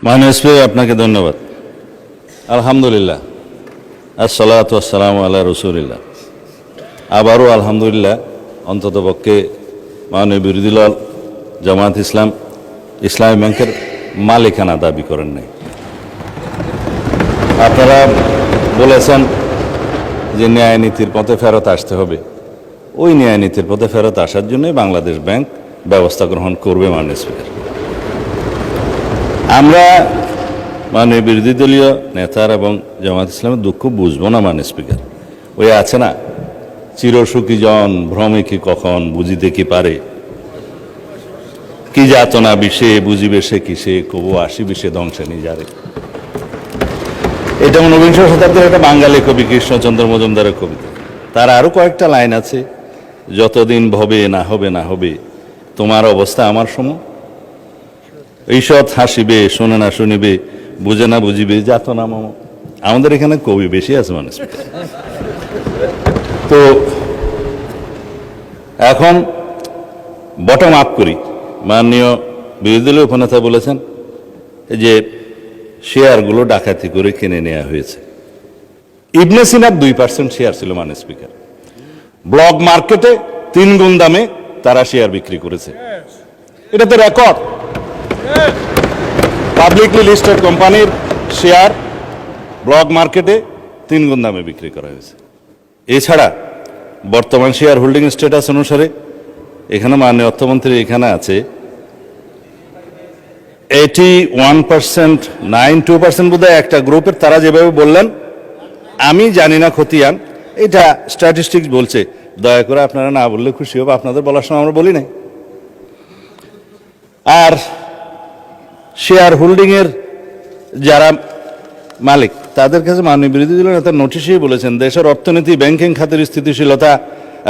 মাননীয় স্পিকার, আপনাকে ধন্যবাদ। আলহামদুলিল্লাহ, আসসালাতু ওয়াসসালামু আলা রাসূলিল্লাহ। আবারও আলহামদুলিল্লাহ, অন্ততপক্ষে মাননীয় বিরোধী দল জামায়াত ইসলাম ইসলামী ব্যাংকের মালিকানা দাবি করেন নাই। আপনারা বলেছেন যে ন্যায় নীতির পথে ফেরত আসতে হবে। ওই ন্যায় নীতির পথে ফেরত আসার জন্যই বাংলাদেশ ব্যাংক ব্যবস্থা গ্রহণ করবে। মাননীয় স্পিকার, আমরা মাননীয় বিরোধী দলীয় নেতার এবং জামায়াত ইসলামের দুঃখ বুঝবো না। মাননীয় স্পিকার, ওই আছে না, চিরসুখী জন ভ্রমে কি কখন, বুঝিতে কি পারে, কি যাতনা বিষে, বুঝিবে সে কিসে, কবু আসিবে সে ধ্বংসে নিজারে। এটা ঊনবিংশ শতাব্দীর একটা বাঙালি কবি কৃষ্ণচন্দ্র মজুমদারের কবিতা। তার আরো কয়েকটা লাইন আছে, যতদিন ভবে না হবে না হবে, তোমার অবস্থা আমার সম, ঈষৎ হাসিবে শোনে না শুনিবে, বুঝে না বুঝিবে যাতনা মম। আমাদের এখানে কবি বেশি আছে মানুষ। তো এখন বটম আপ করি। মাননীয় বিরোধী দলীয় উপনেতা বলেছেন যে শেয়ারগুলো ডাকাতি করে কিনে নেওয়া হয়েছে। ইবনে সিনার 2% শেয়ার ছিল। মাননীয় স্পিকার, ব্লক মার্কেটে 3 গুণ দামে তারা শেয়ার বিক্রি করেছে। এটা তো রেকর্ড। পাবলিকলি লিস্টেড কোম্পানির শেয়ার ব্লক মার্কেটে 3 গুণ দামে বিক্রি করা হয়েছে। এছাড়া বর্তমান শেয়ার হোল্ডিং স্ট্যাটাস অনুসারে এখানে মাননীয় অর্থমন্ত্রী এখানে আছে 81%, 92% বোধহয় একটা গ্রুপের। তারা যেভাবে বললেন, আমি জানি না খতিয়ান, এটা স্ট্যাটিস্টিক্স বলছে। দয়া করে আপনারা না বললে খুশি হবো, আপনাদের বলার সময় আমরা বলি নাই। আর শেয়ার হোল্ডিংয়ের যারা মালিক, তাদের কাছে মাননীয় বিরোধী দলের নেতা নোটিশেই বলেছেন, দেশের অর্থনীতি, ব্যাংকিং খাতের স্থিতিশীলতা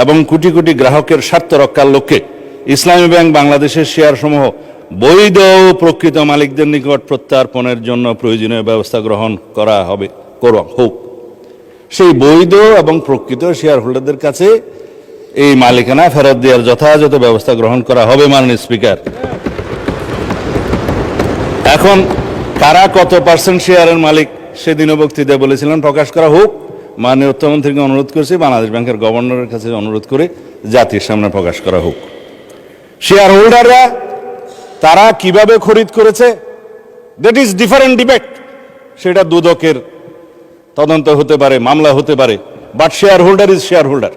এবং কোটি কোটি গ্রাহকের স্বার্থ রক্ষার লক্ষ্যে ইসলামী ব্যাংক বাংলাদেশের শেয়ারসমূহ বৈধ প্রকৃত মালিকদের নিকট প্রত্যার্পণের জন্য প্রয়োজনীয় ব্যবস্থা গ্রহণ করা হবে, হোক। সেই বৈধ এবং প্রকৃত শেয়ার হোল্ডারদের কাছে এই মালিকানা ফেরত দেওয়ার যথাযথ ব্যবস্থা গ্রহণ করা হবে। মাননীয় স্পিকার, এখন কারা কত % শেয়ারের মালিক সেদিনও বক্তৃতায় বলেছিলেন প্রকাশ করা হোক। মাননীয় অর্থমন্ত্রীকে অনুরোধ করেছি, বাংলাদেশ ব্যাংকের গভর্নরের কাছে অনুরোধ করে জাতির সামনে প্রকাশ করা হোক। শেয়ার হোল্ডাররা তারা কিভাবে খরিদ করেছে, দ্যাট ইজ ডিফারেন্ট ডিবেট। সেটা দুদকের তদন্ত হতে পারে, মামলা হতে পারে, but share holder is share holder.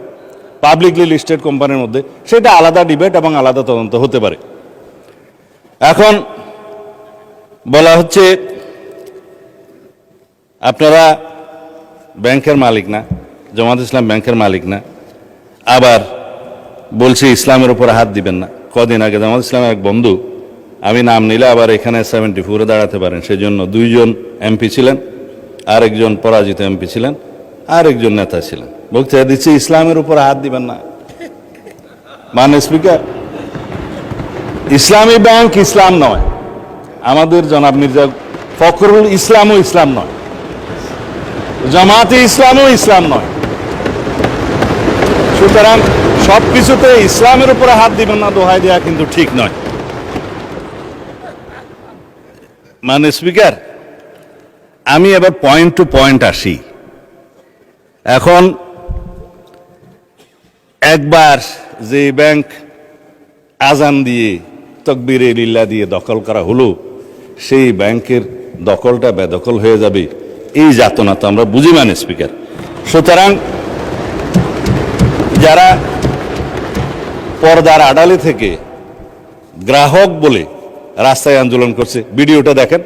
Publicly listed কোম্পানির মধ্যে সেটা আলাদা ডিবেট এবং আলাদা তদন্ত হতে পারে। এখন বলা হচ্ছে আপনারা ব্যাংকের মালিক না, জামায়াত ইসলাম ব্যাংকের মালিক না, আবার বলছে ইসলামের উপর হাত দিবেন না। কদিন আগে জামায়াত ইসলামের এক বন্ধু, আমি নাম নিলে আবার এখানে 74-এ দাঁড়াতে পারেন, সেজন্য 2 জন এমপি ছিলেন, আরেকজন পরাজিত এমপি ছিলেন, আরেকজন নেতা ছিলেন, বক্তৃতা দিচ্ছে ইসলামের উপর হাত দিবেন না। মাননীয় স্পিকার, ইসলামী ব্যাংক ইসলাম নয়, আমাদের জনাব মির্জা ফখরুল ইসলামও ইসলাম নয়, জামাতে ইসলামও ইসলাম নয়। সুতরাং সবকিছুতে ইসলামের উপরে হাত দিবেন না দোহাই দেওয়া কিন্তু ঠিক নয়। মাননীয় স্পিকার, আমি এবার পয়েন্ট টু পয়েন্ট আসি। এখন একবার যে ব্যাংক আজান দিয়ে তকবীরে লিল্লাহ দিয়ে দখল করা হলো, সেই ব্যাংকের দখলটা বেদখল হয়ে যাবে, এই যাতনা তো আমরা বুঝি। মাননীয় স্পিকার, সুতরাং যারা পর্দার আড়ালে থেকে গ্রাহক বলে রাস্তায় আন্দোলন করছে, ভিডিওটা দেখেন,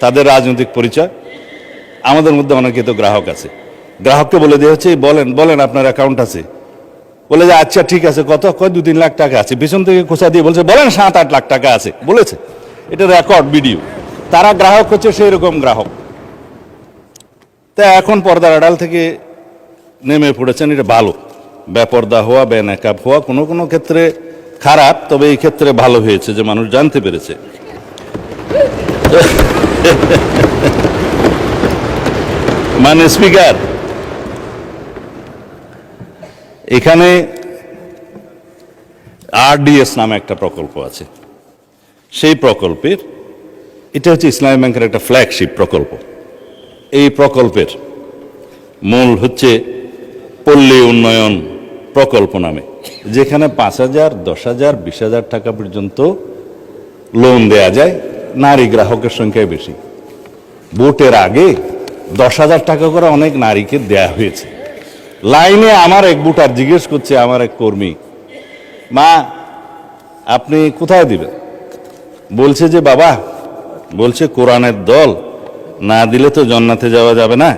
তাদের রাজনৈতিক পরিচয়। আমাদের মধ্যে অনেকে তো গ্রাহক আছে, গ্রাহককে বলে দেওয়া হচ্ছে বলেন বলেন আপনার অ্যাকাউন্ট আছে, বলে যে আচ্ছা ঠিক আছে, কত, কয় 2-3 লাখ টাকা আছে, পিছন থেকে খোঁচা দিয়ে বলছে বলেন 7-8 লাখ টাকা আছে, বলেছে। এটা রেকর্ড ভিডিও। তারা গ্রাহক হচ্ছে সেই রকম গ্রাহক। তা এখন পর্দার আড়াল থেকে নেমে পড়েছেন, এটা ভালো। বেপর্দা হওয়া, বেনাকাব হওয়া কোনো কোনো ক্ষেত্রে খারাপ, তবে এই ক্ষেত্রে ভালো হয়েছে যে মানুষ জানতে পেরেছে। মাননীয় স্পিকার, এখানে RDS নামে একটা প্রকল্প আছে। সেই প্রকল্পের এটা হচ্ছে ইসলামী ব্যাংকের একটা ফ্ল্যাগশিপ প্রকল্প। এই প্রকল্পের মূল হচ্ছে পল্লী উন্নয়ন প্রকল্প নামে, যেখানে 5,000, 10,000, 20,000 টাকা পর্যন্ত লোন দেয়া যায়। নারী গ্রাহকের সংখ্যায় বেশি। ভোটের আগে 10,000 টাকা করে অনেক নারীকে দেয়া হয়েছে। লাইনে আমার এক ভোটার জিজ্ঞেস করছে, আমার এক কর্মী, মা আপনি কোথায় দিবেন? বলছে যে বাবা, বলছে কোরআনের দল না দিলে তো জান্নাতে যাওয়া যাবে না,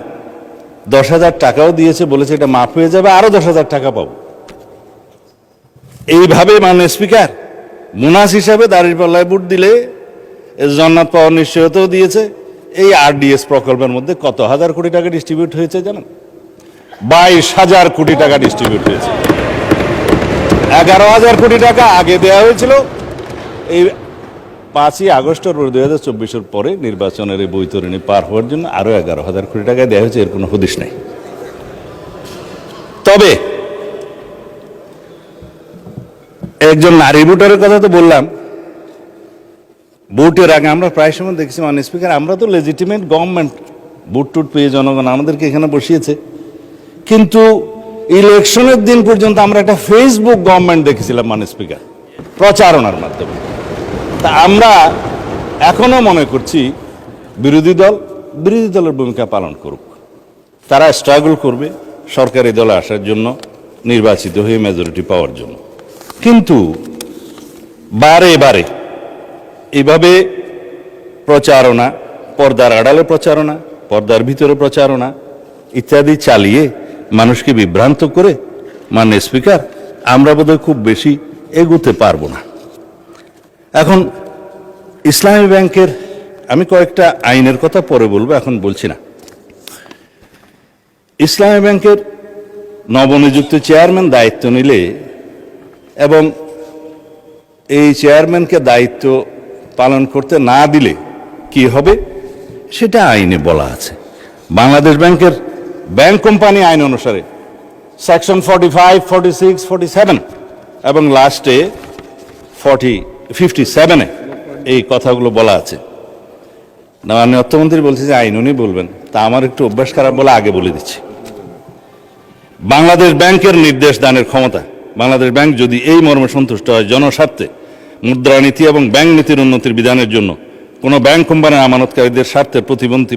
10,000 টাকাও দিয়েছে, বলেছে এটা মাফ হয়ে যাবে, আরো 10,000 টাকা পাবো। এইভাবে মাননীয় স্পিকার মুনাস হিসাবে দাঁড়িপাল্লায় ভোট দিলে জান্নাত পাওয়ার নিশ্চয়তাও দিয়েছে। এই RDS প্রকল্পের মধ্যে কত হাজার কোটি টাকা ডিস্ট্রিবিউট হয়েছে জানেন? 22,000 কোটি টাকা ডিস্ট্রিবিউট হয়েছে। 11,000 কোটি টাকা আগে দেওয়া হয়েছিল। এই 5ই আগস্ট 2024 পরে নির্বাচনের এই বৈতরণী পার হওয়ার জন্য আরো 11,000 কোটি টাকা দেওয়া হয়েছে। এর কোনো হদিশ নেই। তবে একজন নারী ভোটারের কথা তো বললাম। ভোটের আগে আমরা প্রায় সময় দেখছি মাননীয় স্পিকার, আমরা তো লেজিটিমেট গভর্নমেন্ট, ভোট টুট পেয়ে জনগণ আমাদেরকে এখানে বসিয়েছে, কিন্তু ইলেকশনের দিন পর্যন্ত আমরা একটা ফেসবুক গভর্নমেন্ট দেখেছিলাম মাননীয় স্পিকার, প্রচারণার মাধ্যমে। তা আমরা এখনো মনে করছি বিরোধী দলের ভূমিকা পালন করুক। তারা স্ট্রাগল করবে সরকারি দলে আসার জন্য, নির্বাচিত হয়ে মেজরিটি পাওয়ার জন্য। কিন্তু বারে বারে এভাবে প্রচারণা, পর্দার আড়ালে প্রচারণা, পর্দার ভিতরে প্রচারণা ইত্যাদি চালিয়ে মানুষকে বিভ্রান্ত করে মাননীয় স্পিকার আমরা বোধহয় খুব বেশি এগোতে পারবো না। এখন ইসলামী ব্যাংকের আমি কয়েকটা আইনের কথা পরে বলবো, এখন বলছি না। ইসলামী ব্যাংকের নবনিযুক্ত চেয়ারম্যান দায়িত্ব নিলে এবং এই চেয়ারম্যানকে দায়িত্ব পালন করতে না দিলে কি হবে সেটা আইনে বলা আছে। বাংলাদেশ ব্যাংকের ব্যাংক কোম্পানি আইন অনুসারে সেকশন 45, 46, 47 এবং লাস্টে 57-এ এই কথাগুলো বলা আছে। মাননীয় অর্থমন্ত্রী বলছে যে আইন উনি বলবেন, তা আমার একটু অভ্যাস খারাপ বলে আগে বলে দিচ্ছি। বাংলাদেশ ব্যাংকের নির্দেশ দানের ক্ষমতা, বাংলাদেশ ব্যাংক যদি এই মর্মে সন্তুষ্ট হয় জনস্বার্থে মুদ্রানীতি এবং ব্যাংক নীতির উন্নতির বিধানের জন্য কোনো ব্যাংক কোম্পানির আমানতকারীদের স্বার্থের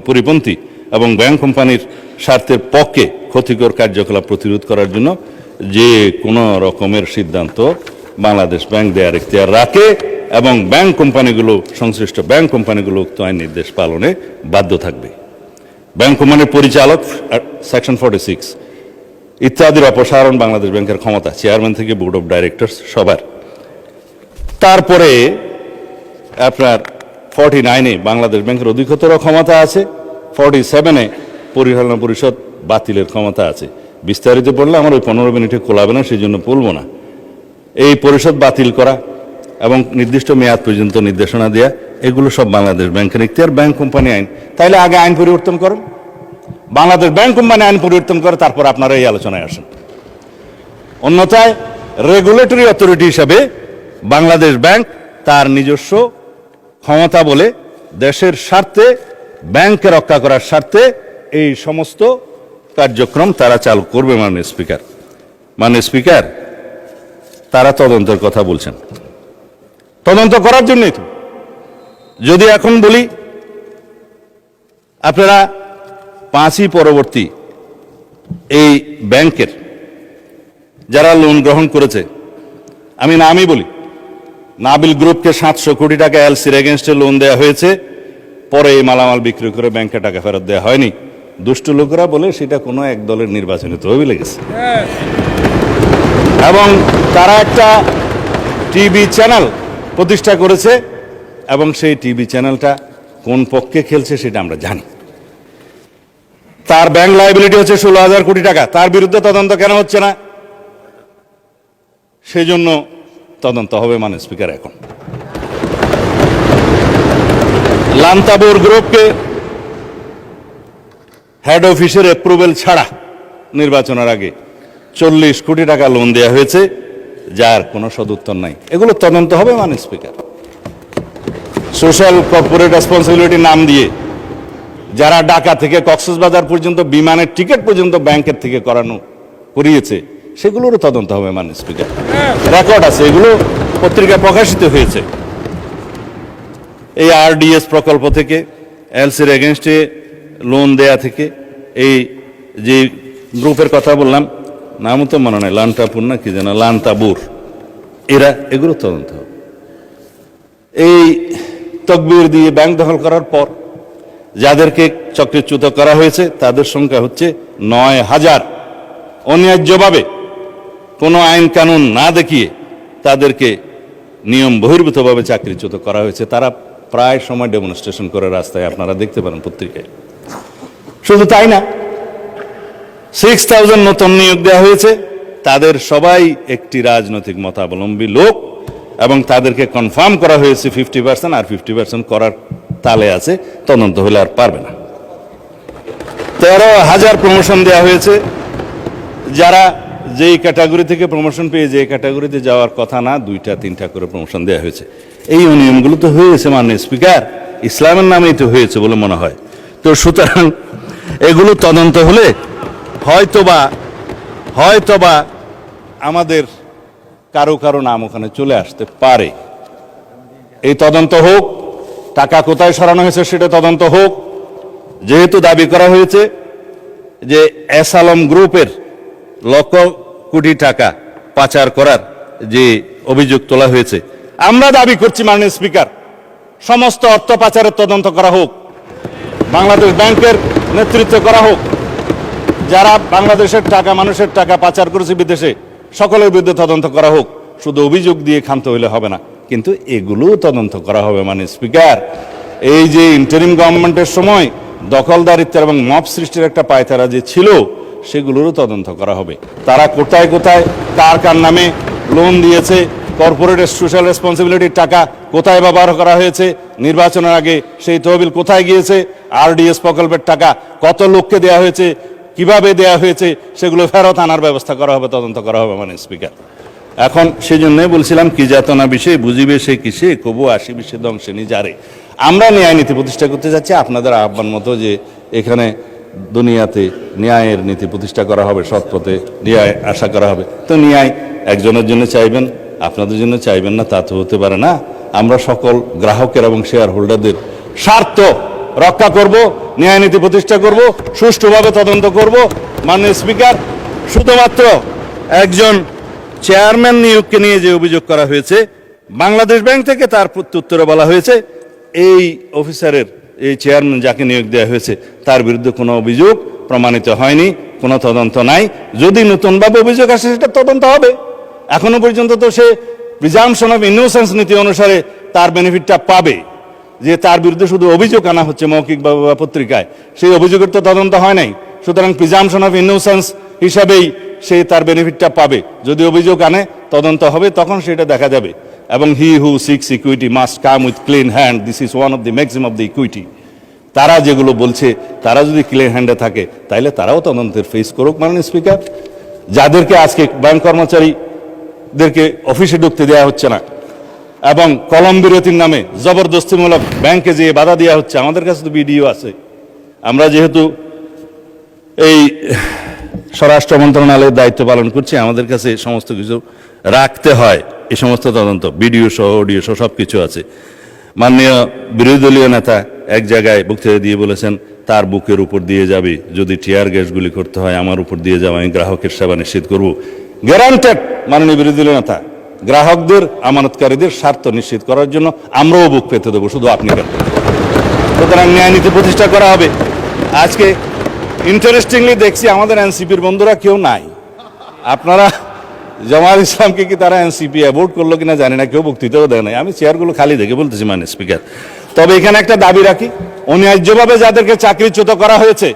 পরিপন্থী এবং ব্যাংক কোম্পানির স্বার্থের পক্ষে ক্ষতিকর কার্যকলাপ প্রতিরোধ করার জন্য যে কোনো রকমের সিদ্ধান্ত বাংলাদেশ ব্যাংক দেওয়ার এখতিয়ার রাখে এবং ব্যাংক কোম্পানিগুলো, সংশ্লিষ্ট ব্যাংক কোম্পানিগুলো উক্ত আইন নির্দেশ পালনে বাধ্য থাকবে। ব্যাংক কোম্পানির পরিচালক সেকশন 46 ইত্যাদির অপসারণ বাংলাদেশ ব্যাংকের ক্ষমতা, চেয়ারম্যান থেকে বোর্ড অফ ডাইরেক্টরস সবার। তারপরে আপনার 49-এ বাংলাদেশ ব্যাংকের অধিকতর ক্ষমতা আছে, 47-এ পরিচালনা পরিষদ বাতিলের ক্ষমতা আছে। বিস্তারিত পড়লে আমার ওই 15 মিনিটে কোলাবে না, সেই জন্য বলবো না। এই পরিষদ বাতিল করা এবং নির্দিষ্ট মেয়াদ পর্যন্ত নির্দেশনা দেয়া, এগুলো সব বাংলাদেশ ব্যাংকের এখতিয়ার। ব্যাংক কোম্পানি আইন, তাইলে আগে আইন পরিবর্তন করেন, বাংলাদেশ ব্যাংক কোম্পানি আইন পরিবর্তন করে তারপর আপনারা এই আলোচনায় আসেন। অন্যথায় রেগুলেটরি অথরিটি হিসাবে বাংলাদেশ ব্যাংক তার নিজস্ব ক্ষমতা বলে দেশের স্বার্থে, ব্যাংকে রক্ষা করার স্বার্থে এই সমস্ত কার্যক্রম তারা চালু করবে। মাননীয় স্পিকার তারা তদন্তের কথা বলছেন, তদন্ত করার জন্যই তো। যদি এখন বলি আপনারা 5ই পরবর্তী এই ব্যাংকের যারা লোন গ্রহণ করেছে, আমি নামই বলি, নাবিল গ্রুপকে 700 কোটি টাকা এলসির এগেনস্টে লোন দেওয়া হয়েছে, পরে এই মালামাল বিক্রি করে ব্যাংকে টাকা ফেরত দেওয়া হয়নি। দুষ্ট লোকেরা বলে সেটা কোনো এক দলের নির্বাচনে তহবিলে গেছে। এবং তারা একটা টিভি চ্যানেল প্রতিষ্ঠা করেছে এবং সেই টিভি চ্যানেলটা কোন পক্ষে খেলছে সেটা আমরা জানি। তার ব্যাংক লায়াবিলিটি হচ্ছে 16,000 কোটি টাকা। তার বিরুদ্ধে তদন্ত কেন হচ্ছে না? সেই জন্য তদন্ত হবে মাননীয় স্পিকার। এখন লান্তাবুর গ্রুপকে হেড অফিসের অ্যাপ্রুভেল ছাড়া নির্বাচনের আগে 40 কোটি টাকা লোন দেওয়া হয়েছে, যার কোনো সদুত্তর নাই। এগুলো তদন্ত হবে মাননীয় স্পিকার। সোশ্যাল কর্পোরেট রেসপন্সিবিলিটি নাম দিয়ে যারা ঢাকা থেকে কক্সবাজার পর্যন্ত বিমানের টিকিট পর্যন্ত ব্যাংকের থেকে করিয়েছে, সেগুলোরও তদন্ত হবে মাননীয় স্পিকার। রেকর্ড আছে, এগুলো পত্রিকায় প্রকাশিত হয়েছে। এই আরডিএস প্রকল্প থেকে, এলসির এগেনস্টে লোন দেয়া থেকে, এই যে গ্রুপের কথা বললাম, নামও তো মনে নাই, লান্টাপুর না কি যেন, লান্তাবুর, এগুলো তদন্ত হবে। এই তকবির দিয়ে ব্যাংক দখল করার পর যাদেরকে চক্রচ্যুত করা হয়েছে তাদের সংখ্যা হচ্ছে ৯,০০০। অন্যায্যভাবে কোনো আইন কানুন না দেখিয়ে তাদেরকে নিয়ম বহির্ভূতভাবে চাকরিচ্যুত করা হয়েছে। তারা প্রায় সময় ডেমনস্ট্রেশন করে রাস্তায়, আপনারা দেখতে পারেন পত্রিকায়। শুধু তাই না, ৬,০০০ নতুন নিয়োগ দেওয়া হয়েছে, তাদের সবাই একটি রাজনৈতিক মতাবলম্বী লোক, এবং তাদেরকে কনফার্ম করা হয়েছে 50%, আর 50% করার তালে আছে, তদন্ত হলে আর পারবে না। ১৩,০০০ প্রমোশন দেওয়া হয়েছে, যারা যেই ক্যাটাগরি থেকে প্রমোশন পেয়ে যে ক্যাটাগরিতে যাওয়ার কথা না, 2টা 3টা করে প্রমোশন দেওয়া হয়েছে। এই অনিয়মগুলো তো হয়েছে মাননীয় স্পিকার, ইসলামের নামেই তো হয়েছে বলে মনে হয়। তো সুতরাং এগুলো তদন্ত হলে হয়তোবা আমাদের কারো নাম ওখানে চলে আসতে পারে। এই তদন্ত হোক, টাকা কোথায় সরানো হয়েছে সেটা তদন্ত হোক। যেহেতু দাবি করা হয়েছে যে এস আলম গ্রুপের লক্ষ কোটি টাকা পাচার করার যে অভিযোগ তোলা হয়েছে, আমরা দাবি করছি মাননীয় স্পিকার, সমস্ত অর্থ পাচারের তদন্ত করা হোক, বাংলাদেশ ব্যাংকের নেতৃত্ব করা হোক, যারা বাংলাদেশের টাকা, মানুষের টাকা পাচার করেছে বিদেশে, সকলের বিরুদ্ধে তদন্ত করা হোক। শুধু অভিযোগ দিয়ে ক্ষান্ত হইলে হবে না, কিন্তু এগুলোও তদন্ত করা হবে মাননীয় স্পিকার। এই যে ইন্টারিম গভর্নমেন্টের সময় দখলদারিত্ব এবং মব সৃষ্টির একটা পায়তারা যে ছিল, সেগুলোরও তদন্ত করা হবে। তারা কোথায় কার নামে লোন দিয়েছে, কর্পোরেট সোশ্যাল রেসপন্সিবিলিটির টাকা কোথায় ব্যবহার করা হয়েছে, নির্বাচনের আগে সেই তহবিল কোথায় গিয়েছে, আরডিএস প্রকল্পের টাকা কত লোককে দেওয়া হয়েছে, কিভাবে দেওয়া হয়েছে, সেগুলো ফেরত আনার ব্যবস্থা করা হবে, তদন্ত করা হবে মাননীয় স্পিকার। এখন সেই জন্যই বলছিলাম, কি যাতনা বিষয়ে বুঝিবে সে কিসে, কবু আসিবে সে ধ্বংসে নিজারে। আমরা ন্যায় নীতি প্রতিষ্ঠা করতে যাচ্ছি, আপনাদের আহ্বান মতো যে এখানে দুনিয়াতে ন্যায়ের নীতি প্রতিষ্ঠা করা হবে, সৎ পথে ন্যায় আশা করা হবে। তো ন্যায় একজনের জন্য চাইবেন, আপনাদের জন্য চাইবেন না, তা তো হতে পারে না। আমরা সকল গ্রাহকের এবং শেয়ার হোল্ডারদের স্বার্থ রক্ষা করব, ন্যায় নীতি প্রতিষ্ঠা করব, সুষ্ঠুভাবে তদন্ত করব। মাননীয় স্পিকার, শুধুমাত্র একজন চেয়ারম্যান নিয়োগকে নিয়ে যে অভিযোগ করা হয়েছে বাংলাদেশ ব্যাংক থেকে, তার প্রত্যুত্তরে বলা হয়েছে এই অফিসারের, এই চেয়ারম্যান যাকে নিয়োগ দেওয়া হয়েছে তার বিরুদ্ধে কোনো অভিযোগ প্রমাণিত হয়নি, কোনো তদন্ত নাই। যদি নতুনভাবে অভিযোগ আসে সেটা তদন্ত হবে। এখনো পর্যন্ত তো সে প্রিজাম্পশন অফ ইনোসেন্স নীতি অনুসারে তার বেনিফিটটা পাবে, যে তার বিরুদ্ধে শুধু অভিযোগ আনা হচ্ছে মৌখিক বা পত্রিকায়, সেই অভিযোগের তো তদন্ত হয় নাই। সুতরাং প্রিজাম্পশন অফ ইনোসেন্স হিসাবেই সে তার বেনিফিটটা পাবে। যদি অভিযোগ আনে, তদন্ত হবে, তখন সেটা দেখা যাবে। এবং he who seeks equity must come with clean hand, this is one of the maximum of the equity. তারা যেগুলো বলছে, তারা যদি ক্লিন হ্যান্ডে থাকে, তাইলে তারাও তদন্তের ফেস করুক মাননীয় স্পিকার। যাদেরকে আজকে ব্যাংক কর্মচারীদেরকে অফিসে ঢুকতে দেওয়া হচ্ছে না, এবং কলম বিরতির নামে জবরদস্তিমূলক ব্যাংকে যেয়ে বাধা দেওয়া হচ্ছে, আমাদের কাছে তো ভিডিও আছে। আমরা যেহেতু এই স্বরাষ্ট্র মন্ত্রণালয়ের দায়িত্ব পালন করছি, আমাদের কাছে সমস্ত কিছু রাখতে হয়। এই সমস্ত তদন্ত ভিডিও সহ, অডিও সহ সব কিছু আছে। মাননীয় বিরোধী দলীয় নেতা এক জায়গায় বক্তৃতা দিয়ে বলেছেন, তার বুকের উপর দিয়ে যাবে, যদি টিয়ার গ্যাসগুলি করতে হয় আমার উপর দিয়ে যাবে, আমি গ্রাহকের সেবা নিশ্চিত করব। গ্যারান্টেড মাননীয় বিরোধী দলীয় নেতা, গ্রাহকদের, আমানতকারীদের স্বার্থ নিশ্চিত করার জন্য আমরাও বুক পেতে দেবো, শুধু আপনি কেন। সুতরাং ন্যায় নীতি প্রতিষ্ঠা করা হবে। আজকে ইন্টারেস্টিংলি দেখছি আমাদের এনসিপির বন্ধুরা কেউ নাই। আপনারা জামায়াত ইসলামকে কি তারা এনসিপি অ্যাভোট করলো কিনা জানি না, কেউ বক্তৃতাও দেয় নাই। আমি চেয়ারগুলো খালি দেখে বলতেছি মাননীয় স্পিকার। তবে এখানে একটা দাবি রাখি, অন্যায্যভাবে যাদেরকে চাকরিচ্যুত করা হয়েছে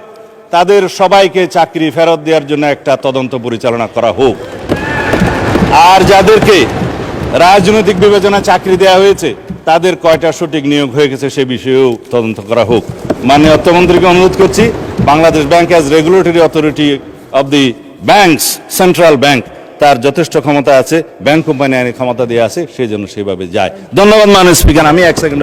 তাদের সবাইকে চাকরি ফেরত দেওয়ার জন্য একটা তদন্ত পরিচালনা করা হোক। আর যাদেরকে রাজনৈতিক বিবেচনা চাকরি দেওয়া হয়েছে তাদের কয়টা সঠিক নিয়োগ হয়ে গেছে সে বিষয়েও তদন্ত করা হোক। মাননীয় অর্থমন্ত্রীকে অনুরোধ করছি, Bangladesh bank as regulatory authority of the banks, central bank, তার যথেষ্ট ক্ষমতা আছে, ব্যাংক কোম্পানি আইনের ক্ষমতা দেওয়া আছে, সেই জন্য সেভাবে যায়। ধন্যবাদ মাননীয় স্পিকার। আমি 1 সেকেন্ড